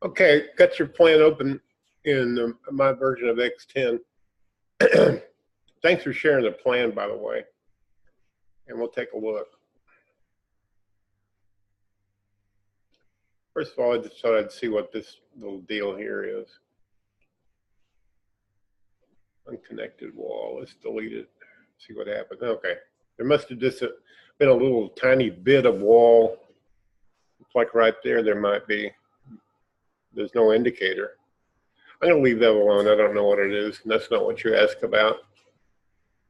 Okay, got your plan open in my version of X10. Thanks for sharing the plan, by the way, and we'll take a look. First of all, I just thought I'd see what this little deal here is. Unconnected wall. Let's delete it. See what happens. Okay, there must have just been a little tiny bit of wall. It's like right there. There might be. There's no indicator. I'm going to leave that alone. I don't know what it is, and that's not what you asked about.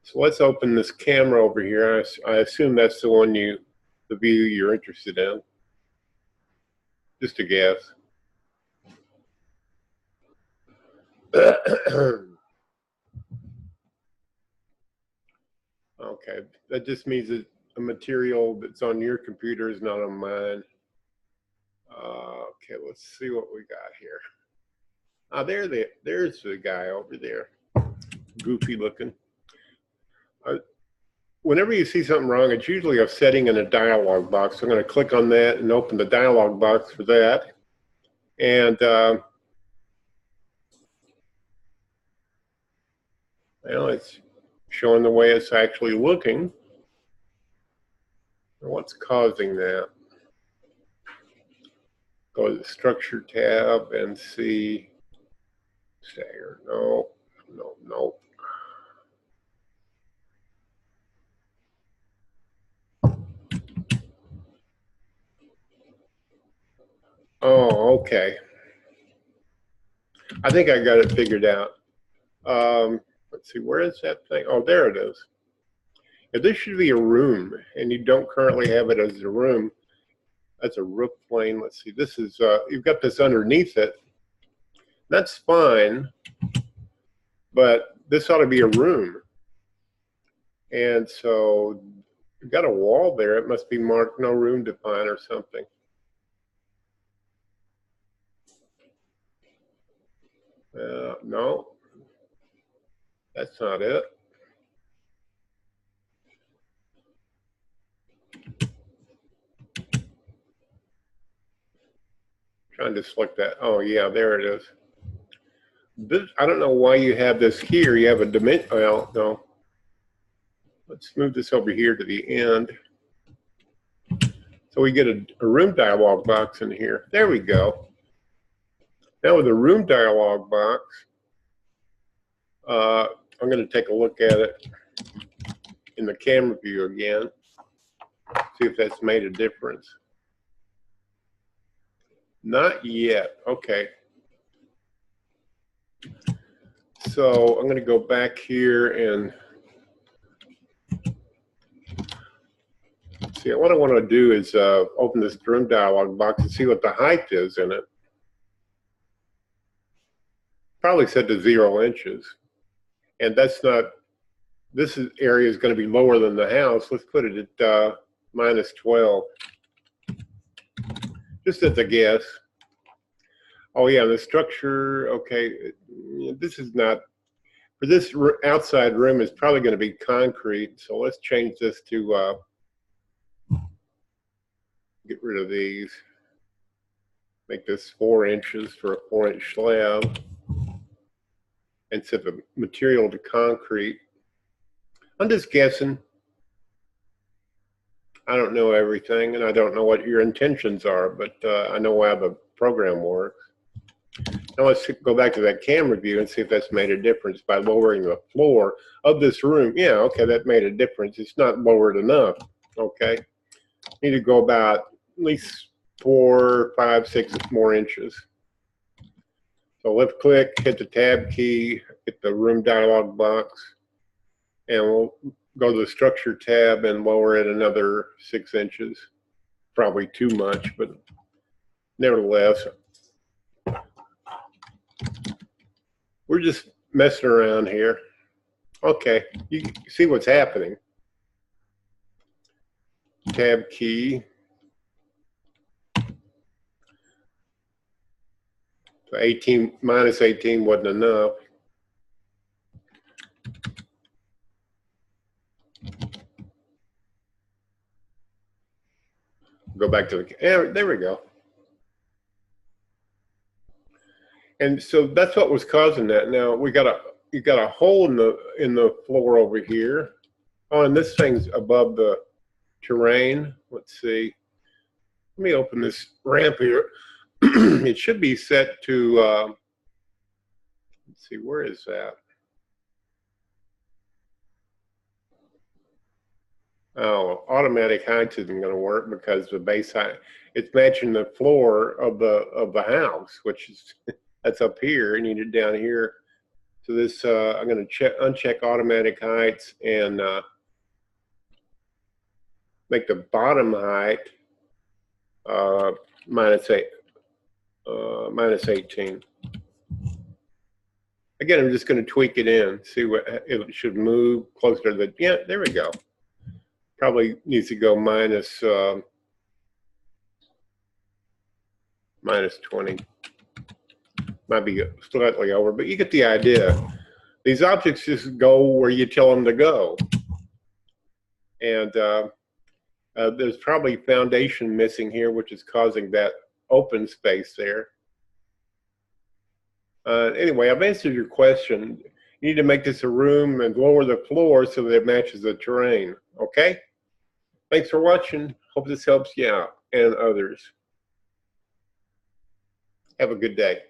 So let's open this camera over here. I assume that's the one the view you're interested in. Just a guess. Okay, that just means that a material that's on your computer is not on mine. Okay, let's see what we got here. There's the guy over there, goofy looking. Whenever you see something wrong, it's usually a setting in a dialog box. So I'm going to click on that and open the dialog box for that. And well, it's showing the way it's actually looking. What's causing that? Go to the structure tab and see stagger. No. Oh, okay. I think I got it figured out. Let's see, where is that thing? Oh, there it is. If this should be a room, and you don't currently have it as a room, that's a roof plane. Let's see, this is, you've got this underneath it. That's fine, but this ought to be a room. And so you've got a wall there. It must be marked no room defined or something. No, that's not it. Trying to select that. Oh yeah, there it is. This, I don't know why you have this here. You have a dimension. Well, no. Let's move this over here to the end. So we get a room dialog box in here. There we go. Now with the room dialog box, I'm going to take a look at it in the camera view again. See if that's made a difference. Not yet. Okay. So I'm going to go back here and see. What I want to do is open this room dialog box and see what the height is in it. Probably set to 0 inches. And that's not, this area is going to be lower than the house. Let's put it at minus 12. Just as a guess. Oh yeah, the structure, okay, this is not, for this outside room is probably going to be concrete. So let's change this to, get rid of these. Make this 4 inches for a 4-inch slab. And set the material to concrete. I'm just guessing. I don't know everything, and I don't know what your intentions are, but I know how the program works. Now let's go back to that camera view and see if that's made a difference by lowering the floor of this room. Yeah, okay, that made a difference. It's not lowered enough, okay? Need to go about at least 4, 5, 6 more inches. So left click, hit the tab key, hit the room dialog box, and we'll go to the structure tab and lower it another 6 inches. Probably too much, but nevertheless, we're just messing around here. Okay, you see what's happening. Tab key. So 18, minus 18 wasn't enough. Go back to the, there we go. And so that's what was causing that. Now you got a hole in the floor over here. Oh, and this thing's above the terrain. Let's see. Let me open this ramp here. It should be set to, let's see, where is that? Oh, automatic height isn't going to work because the base height, it's matching the floor of the house, which is, that's up here. I need it down here. So this, I'm going to uncheck automatic heights and make the bottom height minus 18. Again, I'm just going to tweak it in, see what it should move closer to the, yeah, there we go. Probably needs to go minus 20. Might be slightly over, but you get the idea. These objects just go where you tell them to go. And there's probably foundation missing here, which is causing that open space there. Anyway, I've answered your question. You need to make this a room and lower the floor so that it matches the terrain, okay? Thanks for watching. Hope this helps you out and others. Have a good day.